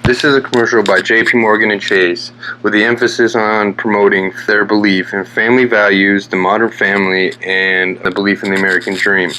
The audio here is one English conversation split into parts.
This is a commercial by JP Morgan and Chase, with the emphasis on promoting their belief in family values, the modern family, and the belief in the American dream.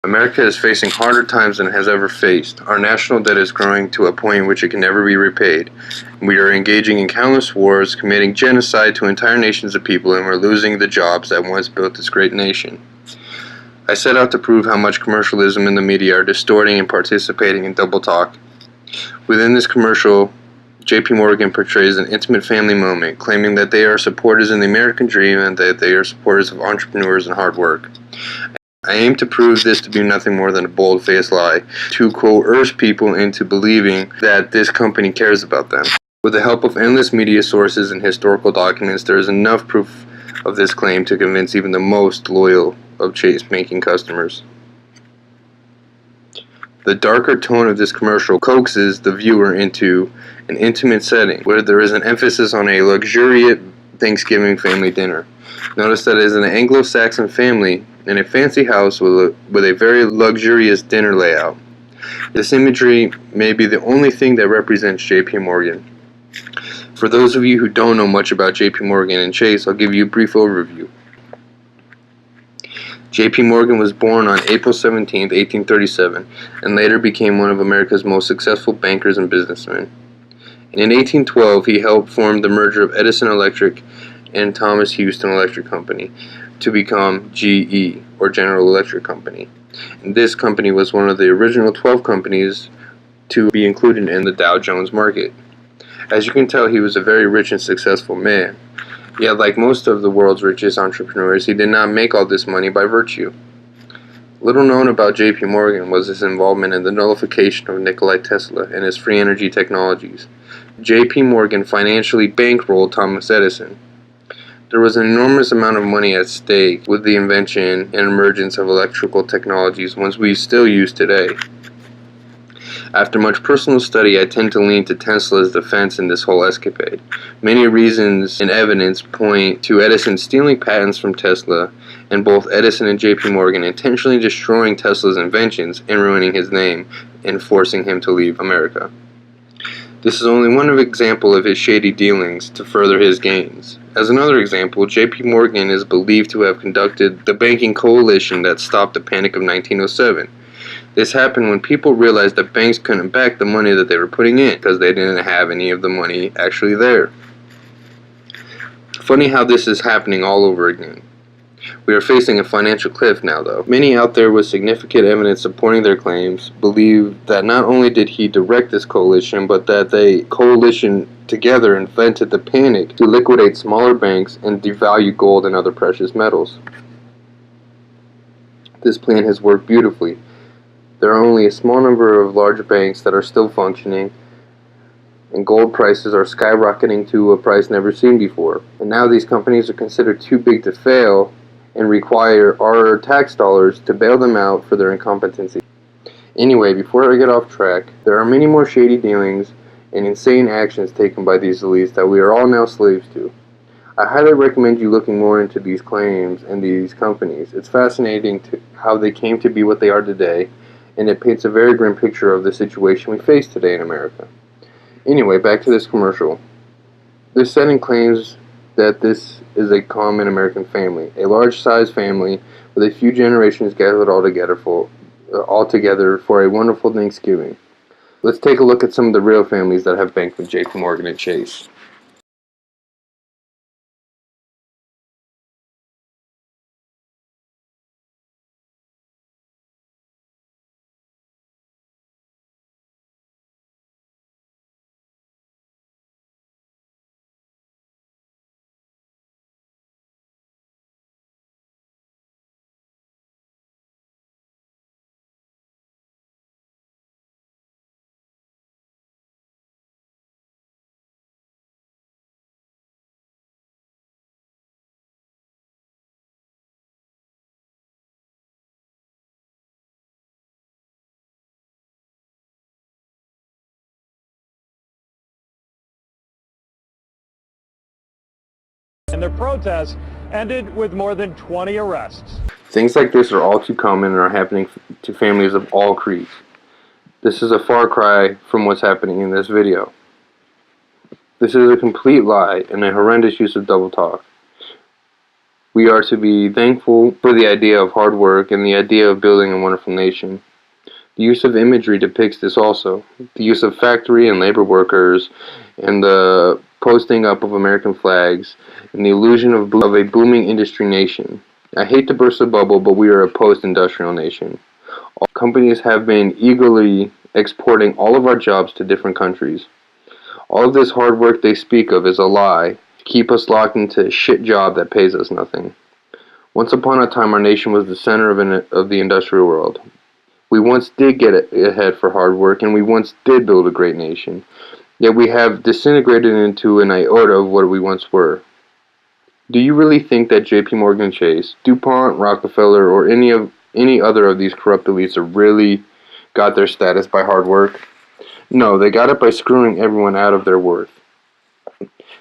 America is facing harder times than it has ever faced. Our national debt is growing to a point in which it can never be repaid. We are engaging in countless wars, committing genocide to entire nations of people, and we're losing the jobs that once built this great nation. I set out to prove how much commercialism in the media are distorting and participating in double talk. Within this commercial, JP Morgan portrays an intimate family moment, claiming that they are supporters in the American dream and that they are supporters of entrepreneurs and hard work. I aim to prove this to be nothing more than a bold-faced lie, to coerce people into believing that this company cares about them. With the help of endless media sources and historical documents, there is enough proof of this claim to convince even the most loyal of Chase banking customers. The darker tone of this commercial coaxes the viewer into an intimate setting, where there is an emphasis on a luxuriant Thanksgiving family dinner. Notice that it is an Anglo-Saxon family in a fancy house with a very luxurious dinner layout. This imagery may be the only thing that represents JP Morgan. For those of you who don't know much about JP Morgan and Chase, I'll give you a brief overview. JP Morgan was born on April 17, 1837, and later became one of America's most successful bankers and businessmen. In 1812, he helped form the merger of Edison Electric and Thomas Houston Electric Company to become GE, or General Electric Company. And this company was one of the original 12 companies to be included in the Dow Jones market. As you can tell, he was a very rich and successful man. Yet, like most of the world's richest entrepreneurs, he did not make all this money by virtue. Little known about JP Morgan was his involvement in the nullification of Nikola Tesla and his free energy technologies. JP Morgan financially bankrolled Thomas Edison. There was an enormous amount of money at stake with the invention and emergence of electrical technologies, ones we still use today. After much personal study, I tend to lean to Tesla's defense in this whole escapade. Many reasons and evidence point to Edison stealing patents from Tesla, and both Edison and JP Morgan intentionally destroying Tesla's inventions and ruining his name and forcing him to leave America. This is only one example of his shady dealings to further his gains. As another example, JP Morgan is believed to have conducted the banking coalition that stopped the Panic of 1907. This happened when people realized that banks couldn't back the money that they were putting in because they didn't have any of the money actually there. Funny how this is happening all over again. We are facing a financial cliff now, though. Many out there with significant evidence supporting their claims believe that not only did he direct this coalition, but that they coalition together invented the panic to liquidate smaller banks and devalue gold and other precious metals. This plan has worked beautifully. There are only a small number of large banks that are still functioning, and gold prices are skyrocketing to a price never seen before. And now these companies are considered too big to fail and require our tax dollars to bail them out for their incompetency. Anyway, before I get off track, there are many more shady dealings and insane actions taken by these elites that we are all now slaves to. I highly recommend you looking more into these claims and these companies. It's fascinating how they came to be what they are today, and it paints a very grim picture of the situation we face today in America. Anyway, back to this commercial. This setting claims that this is a common American family, a large-sized family with a few generations gathered all together for a wonderful Thanksgiving. Let's take a look at some of the real families that have banked with JP Morgan and Chase. and their protests ended with more than 20 arrests. Things like this are all too common and are happening to families of all creeds. This is a far cry from what's happening in this video. This is a complete lie and a horrendous use of double talk. We are to be thankful for the idea of hard work and the idea of building a wonderful nation. The use of imagery depicts this also. The use of factory and labor workers and the posting up of American flags and the illusion of a booming industry nation. I hate to burst the bubble, but we are a post-industrial nation. All companies have been eagerly exporting all of our jobs to different countries. All of this hard work they speak of is a lie to keep us locked into a shit job that pays us nothing. Once upon a time, our nation was the center of the industrial world. We once did get ahead for hard work, and we once did build a great nation. Yet we have disintegrated into an iota of what we once were. Do you really think that J.P. Morgan Chase, DuPont, Rockefeller, or any other of these corrupt elites have really got their status by hard work? No, they got it by screwing everyone out of their worth.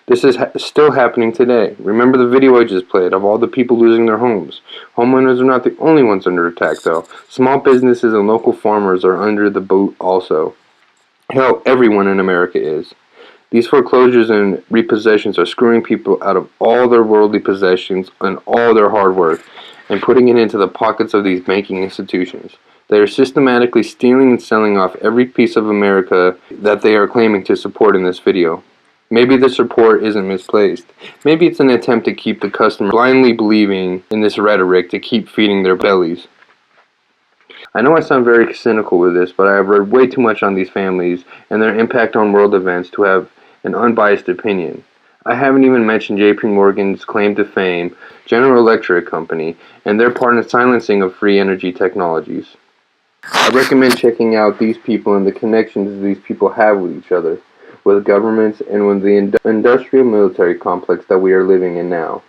This is still happening today. Remember the video I just played of all the people losing their homes. Homeowners are not the only ones under attack, though. Small businesses and local farmers are under the boot also. Hell, everyone in America is. These foreclosures and repossessions are screwing people out of all their worldly possessions and all their hard work and putting it into the pockets of these banking institutions. They are systematically stealing and selling off every piece of America that they are claiming to support in this video. Maybe the support isn't misplaced. Maybe it's an attempt to keep the customer blindly believing in this rhetoric to keep feeding their bellies. I know I sound very cynical with this, but I have read way too much on these families and their impact on world events to have an unbiased opinion. I haven't even mentioned J.P. Morgan's claim to fame, General Electric Company, and their part in silencing of free energy technologies. I recommend checking out these people and the connections these people have with each other, with governments, and with the industrial military complex that we are living in now.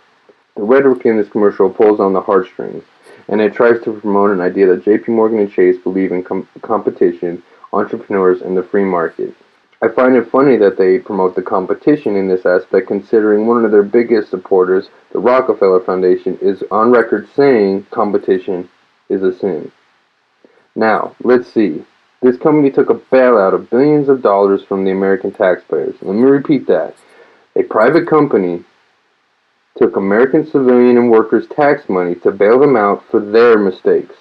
The rhetoric in this commercial pulls on the heartstrings, and it tries to promote an idea that J.P. Morgan and Chase believe in competition, entrepreneurs, and the free market. I find it funny that they promote the competition in this aspect, considering one of their biggest supporters, the Rockefeller Foundation, is on record saying competition is a sin. Now, let's see. This company took a bailout of billions of dollars from the American taxpayers. Let me repeat that. A private company took American civilian and workers' tax money to bail them out for their mistakes.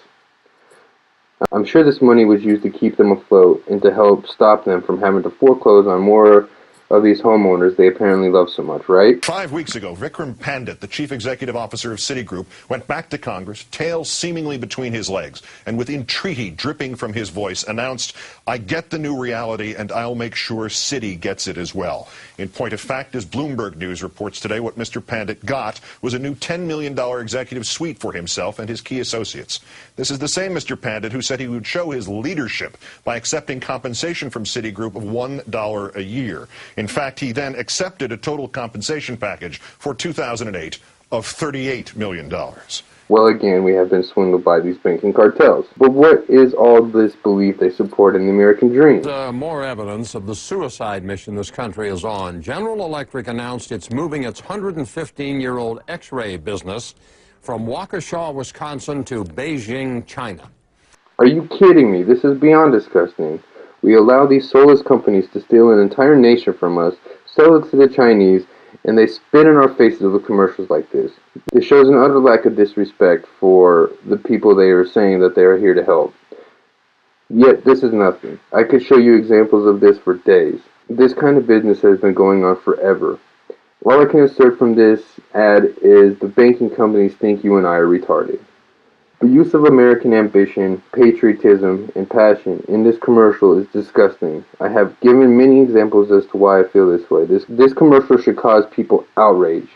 I'm sure this money was used to keep them afloat and to help stop them from having to foreclose on more of these homeowners they apparently love so much, right? 5 weeks ago, Vikram Pandit, the chief executive officer of Citigroup, went back to Congress, tail seemingly between his legs, and with entreaty dripping from his voice, announced, "I get the new reality, and I'll make sure Citi gets it as well." In point of fact, as Bloomberg News reports today, what Mr. Pandit got was a new $10 million executive suite for himself and his key associates. This is the same Mr. Pandit who said he would show his leadership by accepting compensation from Citigroup of $1 a year. In fact, he then accepted a total compensation package for 2008 of $38 million. Well, again, we have been swindled by these banking cartels. But what is all this belief they support in the American dream? More evidence of the suicide mission this country is on. General Electric announced it's moving its 115-year-old X-ray business from Waukesha, Wisconsin to Beijing, China. Are you kidding me? This is beyond disgusting. We allow these soulless companies to steal an entire nation from us, sell it to the Chinese, and they spit in our faces with commercials like this. This shows an utter lack of disrespect for the people they are saying that they are here to help. Yet this is nothing. I could show you examples of this for days. This kind of business has been going on forever. All I can assert from this ad is the banking companies think you and I are retarded. The use of American ambition, patriotism, and passion in this commercial is disgusting. I have given many examples as to why I feel this way. This commercial should cause people outrage.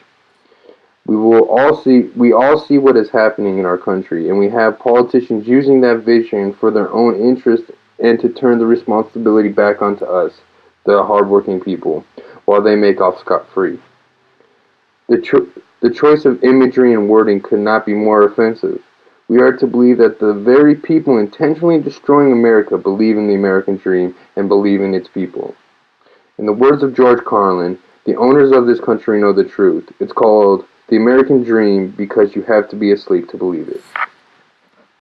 We all see what is happening in our country, and we have politicians using that vision for their own interest and to turn the responsibility back onto us, the hardworking people, while they make off scot-free. The choice of imagery and wording could not be more offensive. We are to believe that the very people intentionally destroying America believe in the American dream and believe in its people. In the words of George Carlin, The owners of this country know the truth. It's called the American dream because you have to be asleep to believe it.